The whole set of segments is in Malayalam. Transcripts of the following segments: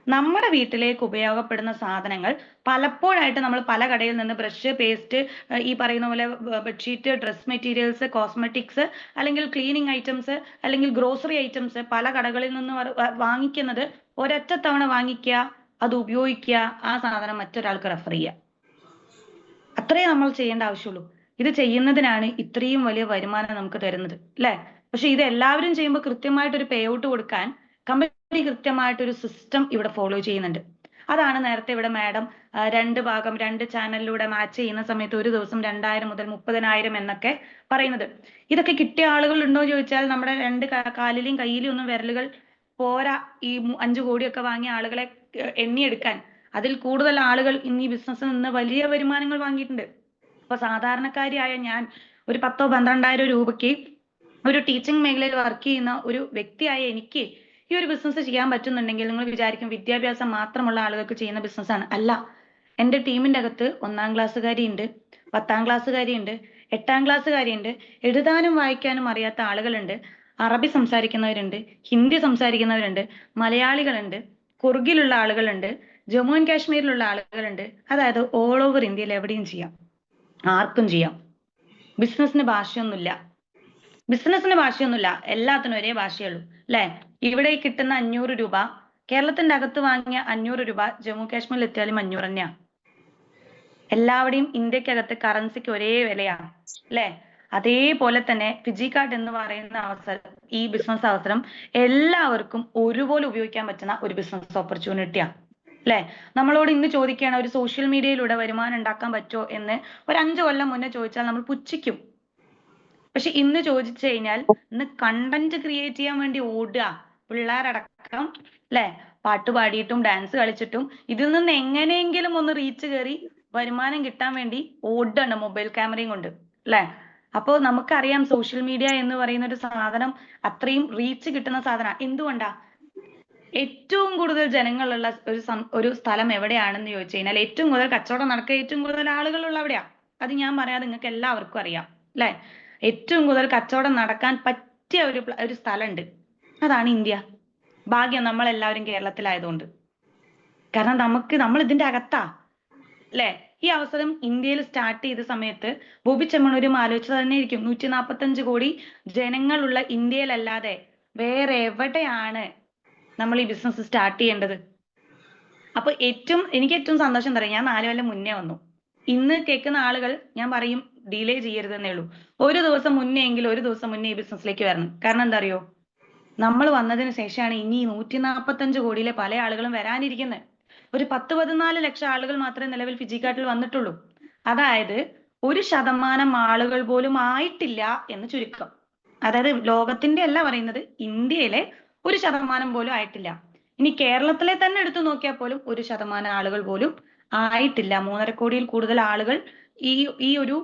നമ്മുടെ വീട്ടിലേക്ക് ഉപയോഗപ്പെടുന്ന സാധനങ്ങൾ പലപ്പോഴായിട്ട് നമ്മൾ പല കടയിൽ നിന്ന് ബ്രഷ്, പേസ്റ്റ്, ഈ പറയുന്ന പോലെ ബെഡ്ഷീറ്റ്, ഡ്രസ് മെറ്റീരിയൽസ്, കോസ്മെറ്റിക്സ്, അല്ലെങ്കിൽ ക്ലീനിങ് ഐറ്റംസ്, അല്ലെങ്കിൽ ഗ്രോസറി ഐറ്റംസ് പല കടകളിൽ നിന്ന് വാങ്ങിക്കുന്നത് ഒരൊറ്റ തവണ വാങ്ങിക്കുക, അത് ഉപയോഗിക്കുക, ആ സാധനം മറ്റൊരാൾക്ക് റെഫർ ചെയ്യുക. അത്രേ നമ്മൾ ചെയ്യേണ്ട ആവശ്യമുള്ളൂ. ഇത് ചെയ്യുന്നതിനാണ് ഇത്രയും വലിയ വരുമാനം നമുക്ക് തരുന്നത്, അല്ലെ? പക്ഷെ ഇത് എല്ലാവരും ചെയ്യുമ്പോൾ കൃത്യമായിട്ടൊരു പേ ഔട്ട് കൊടുക്കാൻ കമ്പനി കൃത്യമായിട്ടൊരു സിസ്റ്റം ഇവിടെ ഫോളോ ചെയ്യുന്നുണ്ട്. അതാണ് നേരത്തെ ഇവിടെ മാഡം രണ്ട് ചാനലിലൂടെ മാച്ച് ചെയ്യുന്ന സമയത്ത് ഒരു ദിവസം 2000 മുതൽ 30,000 എന്നൊക്കെ പറയുന്നത്. ഇതൊക്കെ കിട്ടിയ ആളുകൾ ഉണ്ടോ എന്ന് ചോദിച്ചാൽ നമ്മുടെ കാലിലെയും കയ്യിലും ഒന്നും വിരലുകൾ പോരാ ഈ 5 കോടിയൊക്കെ വാങ്ങിയ ആളുകളെ എണ്ണിയെടുക്കാൻ. അതിൽ കൂടുതൽ ആളുകൾ ഇന്ന് ഈ ബിസിനസ്സിൽ നിന്ന് വലിയ വരുമാനങ്ങൾ വാങ്ങിയിട്ടുണ്ട്. അപ്പൊ സാധാരണക്കാരിയായ ഞാൻ ഒരു 10,000 12,000 രൂപയ്ക്ക് ഒരു ടീച്ചിങ് മേഖലയിൽ വർക്ക് ചെയ്യുന്ന ഒരു വ്യക്തിയായ എനിക്ക് ഈ ഒരു ബിസിനസ് ചെയ്യാൻ പറ്റുന്നുണ്ടെങ്കിൽ നിങ്ങൾ വിചാരിക്കും വിദ്യാഭ്യാസം മാത്രമുള്ള ആളുകൾക്ക് ചെയ്യുന്ന ബിസിനസ്സാണ്. അല്ല, എൻ്റെ ടീമിന്റെ അകത്ത് 1ാം ക്ലാസ്സുകാരിയുണ്ട്, 10ാം ക്ലാസ്സുകാരിയുണ്ട്, 8ാം ക്ലാസ്സുകാരിയുണ്ട്, എഴുതാനും വായിക്കാനും അറിയാത്ത ആളുകളുണ്ട്, അറബി സംസാരിക്കുന്നവരുണ്ട്, ഹിന്ദി സംസാരിക്കുന്നവരുണ്ട്, മലയാളികളുണ്ട്, കുർഗിലുള്ള ആളുകളുണ്ട്, ജമ്മു ആൻഡ് കാശ്മീരിലുള്ള ആളുകളുണ്ട്. അതായത് ഓൾ ഓവർ ഇന്ത്യയിൽ എവിടെയും ചെയ്യാം, ആർക്കും ചെയ്യാം. ബിസിനസ്സിന് ഭാഷയൊന്നുമില്ല, എല്ലാത്തിനും ഒരേ ഭാഷയുള്ളൂ, അല്ലെ? ഇവിടെ കിട്ടുന്ന 500 രൂപ കേരളത്തിന്റെ അകത്ത് വാങ്ങിയ 500 രൂപ ജമ്മു കാശ്മീരിൽ എത്തിയാലും 500 തന്നെയാണ്. എല്ലാവരുടെയും ഇന്ത്യക്കകത്ത് കറൻസിക്ക് ഒരേ വിലയാണ്, അല്ലെ? അതേപോലെ തന്നെ ഫിജി കാർഡ് എന്ന് പറയുന്ന അവസരം, ഈ ബിസിനസ് അവസരം എല്ലാവർക്കും ഒരുപോലെ ഉപയോഗിക്കാൻ പറ്റുന്ന ഒരു ബിസിനസ് ഓപ്പർച്യൂണിറ്റിയാണ്, അല്ലെ? നമ്മളോട് ഇന്ന് ചോദിക്കുകയാണ് ഒരു സോഷ്യൽ മീഡിയയിലൂടെ വരുമാനം ഉണ്ടാക്കാൻ പറ്റുമോ എന്ന്. ഒരു 5 കൊല്ലം മുന്നേ ചോദിച്ചാൽ നമ്മൾ പുച്ഛിക്കും. പക്ഷെ ഇന്ന് ചോദിച്ചു കഴിഞ്ഞാൽ ഇന്ന് കണ്ടന്റ് ക്രിയേറ്റ് ചെയ്യാൻ വേണ്ടി ഓടുക പിള്ളേരടക്കം, അല്ലെ? പാട്ട് പാടിയിട്ടും ഡാൻസ് കളിച്ചിട്ടും ഇതിൽ നിന്ന് എങ്ങനെയെങ്കിലും ഒന്ന് റീച്ച് കയറി വരുമാനം കിട്ടാൻ വേണ്ടി ഓടാണ് മൊബൈൽ ക്യാമറയും കൊണ്ട്, അല്ലെ? അപ്പോൾ നമുക്കറിയാം സോഷ്യൽ മീഡിയ എന്ന് പറയുന്ന ഒരു സാധനം അത്രയും റീച്ച് കിട്ടുന്ന സാധനം. എന്തുകൊണ്ടാ? ഏറ്റവും കൂടുതൽ ജനങ്ങളുള്ള ഒരു സ്ഥലം എവിടെയാണെന്ന് ചോദിച്ചു കഴിഞ്ഞാൽ ഏറ്റവും കൂടുതൽ കച്ചവടം നടക്കുക, ഏറ്റവും കൂടുതൽ ആളുകളുള്ള എവിടെയാ? അത് ഞാൻ പറയാതെ നിങ്ങൾക്ക് എല്ലാവർക്കും അറിയാം, അല്ലെ? ഏറ്റവും കൂടുതൽ കച്ചവടം നടക്കാൻ പറ്റിയ ഒരു സ്ഥലമുണ്ട്, അതാണ് ഇന്ത്യ. ഭാഗ്യം നമ്മളെല്ലാവരും കേരളത്തിലായതുകൊണ്ട്. കാരണം നമ്മൾ ഇതിന്റെ അകത്താ, അല്ലെ? ഈ അവസരം ഇന്ത്യയിൽ സ്റ്റാർട്ട് ചെയ്ത സമയത്ത് ബോബി ചെമ്മണൂരും ആലോചിച്ചത് തന്നെ ആയിരിക്കും. 145 കോടി ജനങ്ങളുള്ള ഇന്ത്യയിലല്ലാതെ വേറെ എവിടെയാണ് നമ്മൾ ഈ ബിസിനസ് സ്റ്റാർട്ട് ചെയ്യേണ്ടത്? അപ്പൊ എനിക്ക് ഏറ്റവും സന്തോഷം തരാം, ഞാൻ 4 കൊല്ലം മുന്നേ വന്നു. ഇന്ന് കേൾക്കുന്ന ആളുകൾ ഞാൻ പറയും ഡിലേ ചെയ്യരുതെന്നേ ഉള്ളൂ. ഒരു ദിവസം മുന്നേ ഈ ബിസിനസ്സിലേക്ക് വരണം. കാരണം എന്താ അറിയോ? നമ്മൾ വന്നതിന് ശേഷമാണ് ഇനി 145 കോടിയിലെ പല ആളുകളും വരാനിരിക്കുന്നത്. ഒരു 10-14 ലക്ഷം ആളുകൾ മാത്രമേ നിലവിൽ ഫിജി കാർഡിൽ വന്നിട്ടുള്ളൂ. അതായത് 1% ആളുകൾ പോലും ആയിട്ടില്ല എന്ന് ചുരുക്കം. അതായത് ലോകത്തിന്റെ അല്ല പറയുന്നത്, ഇന്ത്യയിലെ 1% പോലും ആയിട്ടില്ല. ഇനി കേരളത്തിലെ തന്നെ എടുത്തു നോക്കിയാൽ പോലും 1% ആളുകൾ പോലും ആയിട്ടില്ല. 3.5 കോടിയിൽ കൂടുതൽ ആളുകൾ ഈ ഒരു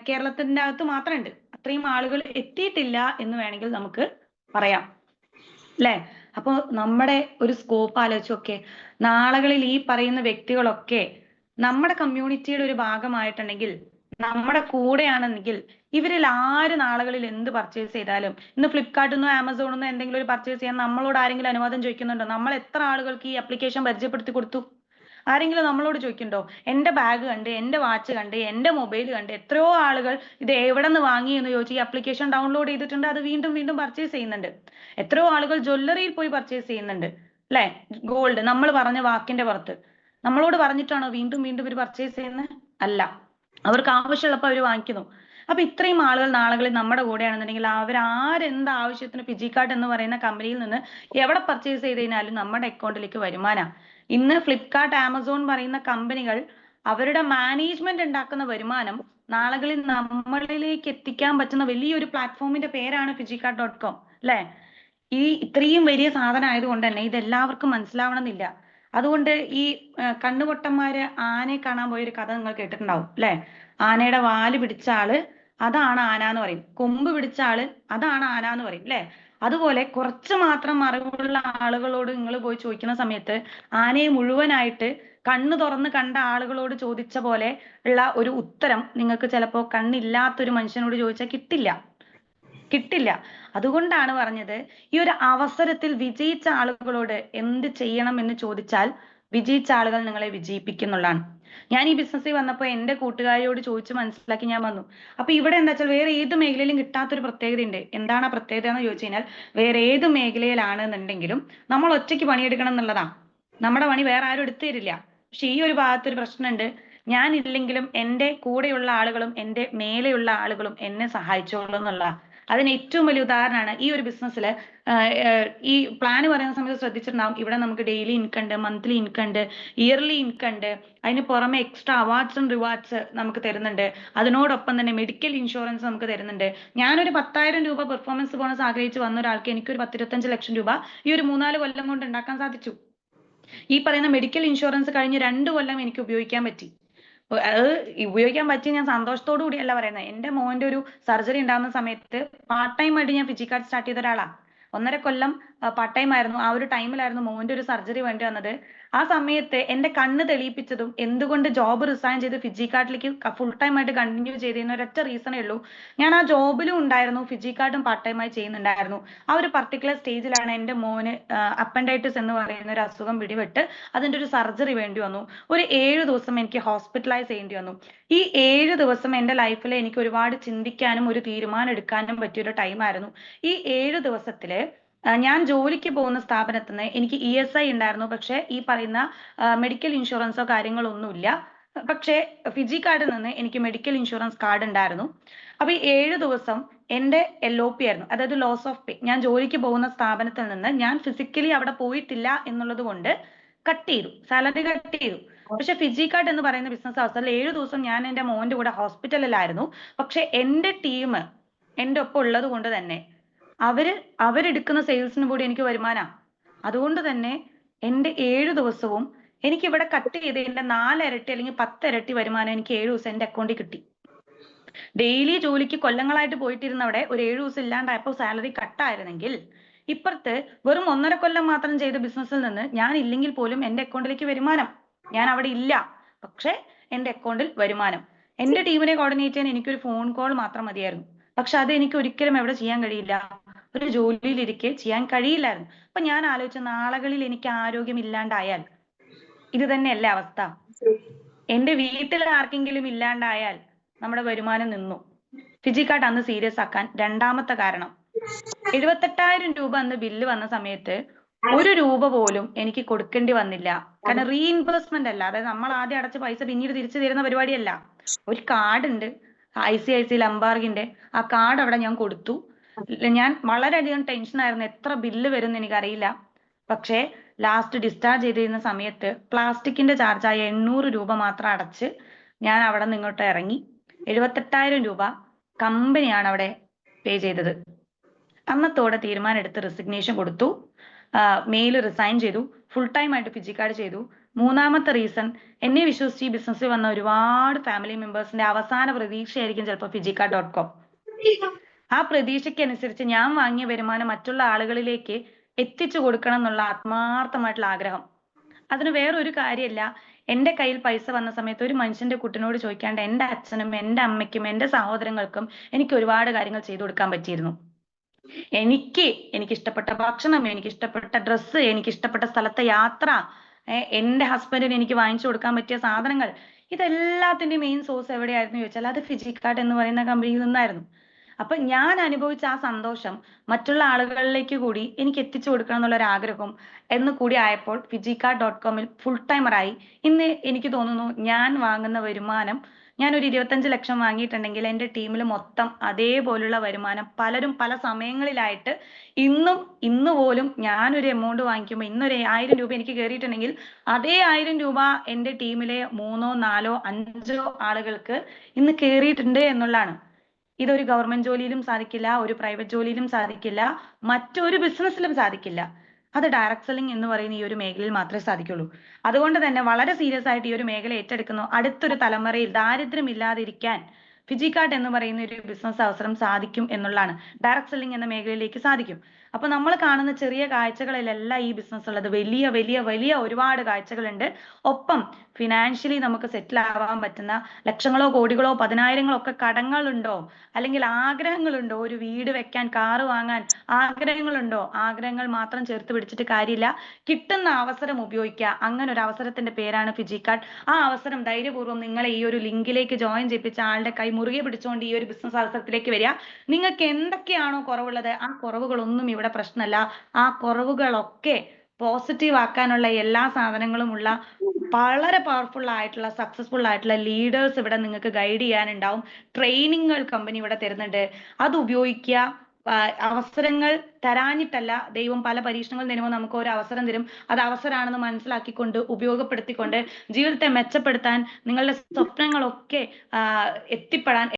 കേരളത്തിന്റെ അകത്ത് മാത്രമുണ്ട്. അത്രയും ആളുകൾ എത്തിയിട്ടില്ല എന്ന് വേണമെങ്കിൽ നമുക്ക് പറയാം, അല്ലെ? അപ്പൊ നമ്മുടെ ഒരു സ്കോപ്പ് ആലോചിച്ച് നോക്കെ. നാളുകളിൽ ഈ പറയുന്ന വ്യക്തികളൊക്കെ നമ്മുടെ കമ്മ്യൂണിറ്റിയുടെ ഒരു ഭാഗമായിട്ടുണ്ടെങ്കിൽ, നമ്മുടെ കൂടെയാണെങ്കിൽ, ഇവരിൽ ആര് നാളുകളിൽ എന്ത് പർച്ചേസ് ചെയ്താലും, ഇന്ന് ഫ്ലിപ്കാർട്ടിൽ നിന്നോ ആമസോണിൽ നിന്നോ എന്തെങ്കിലും ഒരു പർച്ചേസ് ചെയ്യാൻ നമ്മളോട് ആരെങ്കിലും അനുവാദം ചോദിക്കുന്നുണ്ടോ? നമ്മൾ എത്ര ആളുകൾക്ക് ഈ ആപ്ലിക്കേഷൻ പരിചയപ്പെടുത്തി കൊടുത്തു? ആരെങ്കിലും നമ്മളോട് ചോദിക്കുന്നുണ്ടോ? എന്റെ ബാഗ് കണ്ട്, എന്റെ വാച്ച് കണ്ട്, എന്റെ മൊബൈൽ കണ്ട് എത്രയോ ആളുകൾ ഇത് എവിടെ നിന്ന് വാങ്ങി എന്ന് ചോദിച്ച് ഈ ആപ്ലിക്കേഷൻ ഡൗൺലോഡ് ചെയ്തിട്ടുണ്ട്, അത് വീണ്ടും വീണ്ടും പർച്ചേസ് ചെയ്യുന്നുണ്ട്. എത്രയോ ആളുകൾ ജ്വല്ലറിയിൽ പോയി പർച്ചേസ് ചെയ്യുന്നുണ്ട്, അല്ലെ? ഗോൾഡ് നമ്മൾ പറഞ്ഞ വാക്കിന്റെ പുറത്ത് നമ്മളോട് പറഞ്ഞിട്ടാണോ വീണ്ടും വീണ്ടും ഇവർ പർച്ചേസ് ചെയ്യുന്നത്? അല്ല, അവർക്ക് ആവശ്യമുള്ളപ്പോൾ അവർ വാങ്ങിക്കുന്നു. അപ്പൊ ഇത്രയും ആളുകൾ നാളുകളിൽ നമ്മുടെ കൂടെയാണെന്നുണ്ടെങ്കിൽ അവർ ആരെന്ത് ആവശ്യത്തിന് ഫിജി കാർഡ് എന്ന് പറയുന്ന കമ്പനിയിൽ നിന്ന് എവിടെ പർച്ചേസ് ചെയ്ത് കഴിഞ്ഞാലും നമ്മുടെ അക്കൗണ്ടിലേക്ക് വരുമാനം. ഇന്ന് ഫ്ലിപ്കാർട്ട്, ആമസോൺ പറയുന്ന കമ്പനികൾ അവരുടെ മാനേജ്മെന്റ് ഉണ്ടാക്കുന്ന വരുമാനം നാളുകളിൽ നമ്മളിലേക്ക് എത്തിക്കാൻ പറ്റുന്ന വലിയൊരു പ്ലാറ്റ്ഫോമിന്റെ പേരാണ് fijiCart.com, അല്ലെ? ഈ ഇത്രയും വലിയ സാധനം ആയതുകൊണ്ട് തന്നെ ഇത് എല്ലാവർക്കും മനസ്സിലാവണമെന്നില്ല. അതുകൊണ്ട് ഈ കണ്ണുപൊട്ടന്മാര് ആനയെ കാണാൻ പോയൊരു കഥ നിങ്ങൾ കേട്ടിട്ടുണ്ടാവും, അല്ലെ? ആനയുടെ വാല് പിടിച്ച ആള് അതാണ് ആന എന്ന് പറയും, കൊമ്പ് പിടിച്ച ആള് അതാണ് ആന എന്ന് പറയും, അല്ലെ? അതുപോലെ കുറച്ച് മാത്രം അറിവുള്ള ആളുകളോട് നിങ്ങൾ പോയി ചോദിക്കുന്ന സമയത്ത് ആനയെ മുഴുവനായിട്ട് കണ്ണ് തുറന്ന് കണ്ട ആളുകളോട് ചോദിച്ച പോലെ ഉള്ള ഒരു ഉത്തരം നിങ്ങൾക്ക് ചിലപ്പോൾ കണ്ണില്ലാത്തൊരു മനുഷ്യനോട് ചോദിച്ചാൽ കിട്ടില്ല. കിട്ടില്ല. അതുകൊണ്ടാണ് പറഞ്ഞത് ഈ ഒരു അവസരത്തിൽ വിജയിച്ച ആളുകളോട് എന്ത് ചെയ്യണം എന്ന് ചോദിച്ചാൽ വിജയിച്ച ആളുകൾ നിങ്ങളെ വിജയിപ്പിക്കുന്നുള്ളതാണ്. ഞാൻ ഈ ബിസിനസ്സിൽ വന്നപ്പോൾ എന്റെ കൂട്ടുകാരിയോട് ചോദിച്ച് മനസ്സിലാക്കി ഞാൻ വന്നു. അപ്പൊ ഇവിടെ എന്താ വെച്ചാൽ വേറെ ഏത് മേഖലയിലും കിട്ടാത്തൊരു പ്രത്യേകതയുണ്ട്. എന്താണ് ആ പ്രത്യേകത എന്ന് ചോദിച്ചു കഴിഞ്ഞാൽ വേറെ ഏത് മേഖലയിലാണെന്നുണ്ടെങ്കിലും നമ്മൾ ഒറ്റയ്ക്ക് പണിയെടുക്കണം എന്നുള്ളതാ. നമ്മുടെ പണി വേറെ ആരും എടുത്തു തരില്ല. പക്ഷെ ഈ ഒരു ഭാഗത്തൊരു പ്രശ്നമുണ്ട്. ഞാൻ ഇല്ലെങ്കിലും എന്റെ കൂടെയുള്ള ആളുകളും എന്റെ മേലെയുള്ള ആളുകളും എന്നെ സഹായിച്ചോളും എന്നുള്ള. അതിന് ഏറ്റവും വലിയ ഉദാഹരണമാണ് ഈ ഒരു ബിസിനസ്സിൽ. ഈ പ്ലാൻ പറയുന്ന സമയത്ത് ശ്രദ്ധിച്ചിട്ടുണ്ടാവും, ഇവിടെ നമുക്ക് ഡെയിലി ഇൻകം ഉണ്ട്, മന്ത്ലി ഇൻകം ഉണ്ട്, ഇയർലി ഇൻകം ഉണ്ട്. അതിന് പുറമെ എക്സ്ട്രാ അവാർഡ്സ് ആൻഡ് റിവാർഡ്സ് നമുക്ക് തരുന്നുണ്ട്. അതിനോടൊപ്പം തന്നെ മെഡിക്കൽ ഇൻഷുറൻസ് നമുക്ക് തരുന്നുണ്ട്. ഞാനൊരു 10,000 രൂപ പെർഫോമൻസ് ബോണസ് ആഗ്രഹിച്ച് വന്ന ഒരാൾക്ക് എനിക്കൊരു 10-25 ലക്ഷം രൂപ ഈ ഒരു 3-4 കൊല്ലം കൊണ്ട് ഉണ്ടാക്കാൻ സാധിച്ചു. ഈ പറയുന്ന മെഡിക്കൽ ഇൻഷുറൻസ് കഴിഞ്ഞ് 2 കൊല്ലം എനിക്ക് ഉപയോഗിക്കാൻ പറ്റി. അത് ഉപയോഗിക്കാൻ പറ്റി ഞാൻ സന്തോഷത്തോടു കൂടിയല്ല പറയുന്നത്. എന്റെ മോന്റെ ഒരു സർജറി ഉണ്ടാകുന്ന സമയത്ത് പാർട്ട് ടൈം ആയിട്ട് ഞാൻ ഫിജിക്കാർഡ് സ്റ്റാർട്ട് ചെയ്ത ഒരാളാ. 1.5 കൊല്ലം പാർട്ട് ടൈം ആയിരുന്നു. ആ ഒരു ടൈമിലായിരുന്നു മോന്റെ ഒരു സർജറി വേണ്ടി വന്നത്. ആ സമയത്ത് എന്റെ കണ്ണ് തെളിയിപ്പിച്ചതും എന്തുകൊണ്ട് ജോബ് റിസൈൻ ചെയ്ത് ഫിജിക്കാർഡിലേക്ക് ഫുൾ ടൈം ആയിട്ട് കണ്ടിന്യൂ ചെയ്തതിന് ഒരൊറ്റ റീസണേ ഉള്ളൂ. ഞാൻ ആ ജോബിലും ഉണ്ടായിരുന്നു, ഫിജിക്കാർഡും പാർട്ട് ടൈം ആയി ചെയ്യുന്നുണ്ടായിരുന്നു. ആ ഒരു പർട്ടിക്കുലർ സ്റ്റേജിലാണ് എന്റെ മോന് അപ്പൻഡൈറ്റിസ് എന്ന് പറയുന്ന ഒരു അസുഖം പിടിപെട്ട് അതിന്റെ ഒരു സർജറി വേണ്ടി വന്നു. ഒരു 7 ദിവസം എനിക്ക് ഹോസ്പിറ്റലൈസ് ചെയ്യേണ്ടി വന്നു. ഈ 7 ദിവസം എന്റെ ലൈഫിൽ എനിക്ക് ഒരുപാട് ചിന്തിക്കാനും ഒരു തീരുമാനം എടുക്കാനും പറ്റിയൊരു ടൈമായിരുന്നു. ഈ 7 ദിവസത്തില് ഞാൻ ജോലിക്ക് പോകുന്ന സ്ഥാപനത്തിൽ നിന്ന് എനിക്ക് ESI ഉണ്ടായിരുന്നു. പക്ഷെ ഈ പറയുന്ന മെഡിക്കൽ ഇൻഷുറൻസോ കാര്യങ്ങളോ ഒന്നുമില്ല. പക്ഷേ ഫിജി കാർഡിൽ നിന്ന് എനിക്ക് മെഡിക്കൽ ഇൻഷുറൻസ് കാർഡ് ഉണ്ടായിരുന്നു. അപ്പൊ ഈ 7 ദിവസം എന്റെ LOP ആയിരുന്നു, അതായത് ലോസ് ഓഫ് പേ. ഞാൻ ജോലിക്ക് പോകുന്ന സ്ഥാപനത്തിൽ നിന്ന് ഞാൻ ഫിസിക്കലി അവിടെ പോയിട്ടില്ല എന്നുള്ളത് കൊണ്ട് കട്ട് ചെയ്തു, സാലറി കട്ട് ചെയ്തു. പക്ഷെ ഫിജി കാർഡ് എന്ന് പറയുന്ന ബിസിനസ് അവസരത്തിൽ 7 ദിവസം ഞാൻ എന്റെ മോന്റെ കൂടെ ഹോസ്പിറ്റലിലായിരുന്നു. പക്ഷെ എന്റെ ടീം എന്റെ ഒപ്പം ഉള്ളത് കൊണ്ട് തന്നെ അവരെടുക്കുന്ന സെയിൽസിന് കൂടി എനിക്ക് വരുമാനം. അതുകൊണ്ട് തന്നെ എന്റെ 7 ദിവസവും എനിക്ക് ഇവിടെ കട്ട് ചെയ്തതിന്റെ 4 ഇരട്ടി അല്ലെങ്കിൽ 10 ഇരട്ടി വരുമാനം എനിക്ക് 7 ദിവസം എന്റെ അക്കൗണ്ടിൽ കിട്ടി. ഡെയിലി ജോലിക്ക് കൊല്ലങ്ങളായിട്ട് പോയിട്ടിരുന്നവിടെ ഒരു 7 ദിവസം ഇല്ലാണ്ടായപ്പോൾ സാലറി കട്ടായിരുന്നെങ്കിൽ ഇപ്പുറത്ത് വെറും 1.5 കൊല്ലം മാത്രം ചെയ്ത ബിസിനസ്സിൽ നിന്ന് ഞാൻ ഇല്ലെങ്കിൽ പോലും എന്റെ അക്കൗണ്ടിലേക്ക് വരുമാനം. ഞാൻ അവിടെ ഇല്ല, പക്ഷെ എന്റെ അക്കൗണ്ടിൽ വരുമാനം. എന്റെ ടീമിനെ കോർഡിനേറ്റ് ചെയ്യാൻ എനിക്കൊരു ഫോൺ കോൾ മാത്രം മതിയായിരുന്നു. പക്ഷെ അത് എനിക്ക് ഒരിക്കലും എവിടെ ചെയ്യാൻ കഴിയില്ല, ഒരു ജോലിയിലിരിക്കെ ചെയ്യാൻ കഴിയില്ലായിരുന്നു. അപ്പൊ ഞാൻ ആലോചിച്ച നാളുകളിൽ എനിക്ക് ആരോഗ്യം ഇല്ലാണ്ടായാൽ ഇത് തന്നെയല്ലേ അവസ്ഥ? എന്റെ വീട്ടിൽ ആർക്കെങ്കിലും ഇല്ലാണ്ടായാൽ നമ്മുടെ വരുമാനം നിന്നു. ഫിജി കാർഡ് അന്ന് സീരിയസ് ആക്കാൻ രണ്ടാമത്തെ കാരണം 78,000 രൂപ അന്ന് ബില്ല് വന്ന സമയത്ത് 1 രൂപ പോലും എനിക്ക് കൊടുക്കേണ്ടി വന്നില്ല. കാരണം റീഇൻവെസ്റ്റ്മെന്റ് അല്ല, അതായത് നമ്മൾ ആദ്യം അടച്ച പൈസ പിന്നീട് തിരിച്ചു തരുന്ന പരിപാടിയല്ല. ഒരു കാർഡ് ഉണ്ട്, ICICI ലംബാർഗിന്റെ. ആ കാർഡ് അവിടെ ഞാൻ കൊടുത്തു. ഞാൻ വളരെയധികം ടെൻഷൻ ആയിരുന്നു, എത്ര ബില്ല് വരും എന്ന് എനിക്കറിയില്ല. പക്ഷേ ലാസ്റ്റ് ഡിസ്ചാർജ് ചെയ്തിരുന്ന സമയത്ത് പ്ലാസ്റ്റിക്കിന്റെ ചാർജായ 800 രൂപ മാത്രം അടച്ച് ഞാൻ അവിടെ നിന്ന് ഇങ്ങോട്ട് ഇറങ്ങി. 78,000 രൂപ കമ്പനിയാണ് അവിടെ പേ ചെയ്തത്. അന്നത്തോടെ തീരുമാനം എടുത്ത് റെസിഗ്നേഷൻ കൊടുത്തു. മെയിൽ റിസൈൻ ചെയ്തു, ഫുൾ ടൈം ആയിട്ട് ഫിജി കാർഡ് ചെയ്തു. മൂന്നാമത്തെ റീസൺ, എന്നെ വിശ്വസിച്ച് ഈ ബിസിനസ്സിൽ വന്ന ഒരുപാട് ഫാമിലി മെമ്പേഴ്സിന്റെ അവസാന പ്രതീക്ഷയായിരിക്കും ചിലപ്പോൾ ഫിജിക്കാർഡ്.com. ആ പ്രതീക്ഷയ്ക്ക് അനുസരിച്ച് ഞാൻ വാങ്ങിയ വരുമാനം മറ്റുള്ള ആളുകളിലേക്ക് എത്തിച്ചു കൊടുക്കണം എന്നുള്ള ആത്മാർത്ഥമായിട്ടുള്ള ആഗ്രഹം. അതിന് വേറൊരു കാര്യമല്ല, എന്റെ കയ്യിൽ പൈസ വന്ന സമയത്ത് ഒരു മനുഷ്യന്റെ കുട്ടിനോട് ചോദിക്കാണ്ട് എന്റെ അച്ഛനും എന്റെ അമ്മയ്ക്കും എന്റെ സഹോദരങ്ങൾക്കും എനിക്ക് ഒരുപാട് കാര്യങ്ങൾ ചെയ്തു കൊടുക്കാൻ പറ്റിയിരുന്നു. എനിക്ക് ഇഷ്ടപ്പെട്ട ഭക്ഷണം, എനിക്ക് ഇഷ്ടപ്പെട്ട ഡ്രസ്സ്, എനിക്ക് ഇഷ്ടപ്പെട്ട സ്ഥലത്തെ യാത്ര, എന്റെ ഹസ്ബൻഡിന് എനിക്ക് വാങ്ങിച്ചു കൊടുക്കാൻ പറ്റിയ സാധനങ്ങൾ, ഇതെല്ലാത്തിന്റെ മെയിൻ സോഴ്സ് എവിടെയായിരുന്നു ചോദിച്ചാൽ അത് ഫിജി കാർഡ് എന്ന് പറയുന്ന കമ്പനിയിൽ നിന്നായിരുന്നു. അപ്പൊ ഞാൻ അനുഭവിച്ച ആ സന്തോഷം മറ്റുള്ള ആളുകളിലേക്ക് കൂടി എനിക്ക് എത്തിച്ചു കൊടുക്കണം എന്നുള്ള ഒരു ആഗ്രഹം എന്ന് കൂടി ആയപ്പോൾ ഫിജിക്കാർഡ്.com-ൽ ഫുൾ ടൈമറായി. ഇന്ന് എനിക്ക് തോന്നുന്നു ഞാൻ വാങ്ങുന്ന വരുമാനം, ഞാനൊരു 25 ലക്ഷം വാങ്ങിയിട്ടുണ്ടെങ്കിൽ എൻ്റെ ടീമിൽ മൊത്തം അതേപോലുള്ള വരുമാനം പലരും പല സമയങ്ങളിലായിട്ട് ഇന്ന് പോലും ഞാനൊരു എമൗണ്ട് വാങ്ങിക്കുമ്പോൾ ഇന്നൊരു 1000 രൂപ എനിക്ക് കയറിയിട്ടുണ്ടെങ്കിൽ അതേ 1000 രൂപ എൻ്റെ ടീമിലെ 3, 4, 5 ആളുകൾക്ക് ഇന്ന് കയറിയിട്ടുണ്ട് എന്നുള്ളതാണ്. ഇതൊരു ഗവൺമെന്റ് ജോലിയിലും സാധിക്കില്ല, ഒരു പ്രൈവറ്റ് ജോലിയിലും സാധിക്കില്ല, മറ്റൊരു ബിസിനസ്സിലും സാധിക്കില്ല. അത് ഡയറക്ട് സെല്ലിംഗ് എന്ന് പറയുന്ന ഈ ഒരു മേഖലയിൽ മാത്രമേ സാധിക്കുള്ളൂ. അതുകൊണ്ട് തന്നെ വളരെ സീരിയസ് ആയിട്ട് ഈ ഒരു മേഖല ഏറ്റെടുക്കുന്നു. അടുത്തൊരു തലമുറയിൽ ദാരിദ്ര്യമില്ലാതിരിക്കാൻ ഫിജി കാർഡ് എന്ന് പറയുന്ന ഒരു ബിസിനസ് അവസരം സാധിക്കും എന്നുള്ളതാണ്. ഡയറക്ട് സെല്ലിംഗ് എന്ന മേഖലയിലേക്ക് സാധിക്കും. അപ്പൊ നമ്മൾ കാണുന്ന ചെറിയ കാഴ്ചകളിലല്ല ഈ ബിസിനസ് ഉള്ളത്. വലിയ വലിയ വലിയ ഒരുപാട് കാഴ്ചകളുണ്ട്. ഒപ്പം ഫിനാൻഷ്യലി നമുക്ക് സെറ്റിൽ ആവാൻ പറ്റുന്ന ലക്ഷങ്ങളോ കോടികളോ പതിനായിരങ്ങളോ ഒക്കെ കടങ്ങളുണ്ടോ, അല്ലെങ്കിൽ ആഗ്രഹങ്ങളുണ്ടോ, ഒരു വീട് വെക്കാൻ, കാറ് വാങ്ങാൻ ആഗ്രഹങ്ങളുണ്ടോ? ആഗ്രഹങ്ങൾ മാത്രം ചേർത്ത് പിടിച്ചിട്ട് കാര്യമില്ല. കിട്ടുന്ന അവസരം ഉപയോഗിക്കുക. അങ്ങനെ ഒരു അവസരത്തിന്റെ പേരാണ് ഫിജിക്കാർഡ്. ആ അവസരം ധൈര്യപൂർവ്വം നിങ്ങളെ ഈ ഒരു ലിങ്കിലേക്ക് ജോയിൻ ചെയ്യിപ്പിച്ച ആളുടെ കൈ മുറുകെ പിടിച്ചുകൊണ്ട് ഈ ഒരു ബിസിനസ് അവസരത്തിലേക്ക് വരിക. നിങ്ങൾക്ക് എന്തൊക്കെയാണോ കുറവുള്ളത്, ആ കുറവുകളൊന്നും ഇവിടെ പ്രശ്നമല്ല. ആ കുറവുകളൊക്കെ പോസിറ്റീവ് ആക്കാനുള്ള എല്ലാ സാധനങ്ങളും ഉള്ള വളരെ പവർഫുൾ ആയിട്ടുള്ള സക്സസ്ഫുൾ ആയിട്ടുള്ള ലീഡേഴ്സ് ഇവിടെ നിങ്ങൾക്ക് ഗൈഡ് ചെയ്യാനുണ്ടാവും. ട്രെയിനിങ്ങുകൾ കമ്പനി ഇവിടെ തരുന്നുണ്ട്. അത് ഉപയോഗിക്കുക. അവസരങ്ങൾ തരാഞ്ഞിട്ടല്ല, ദൈവം പല പരീക്ഷണങ്ങൾ തരുമ്പോൾ നമുക്ക് ഒരു അവസരം തരും. അത് അവസരമാണെന്ന് മനസ്സിലാക്കിക്കൊണ്ട് ഉപയോഗപ്പെടുത്തിക്കൊണ്ട് ജീവിതത്തെ മെച്ചപ്പെടുത്താൻ, നിങ്ങളുടെ സ്വപ്നങ്ങളൊക്കെ എത്തിപ്പെടാൻ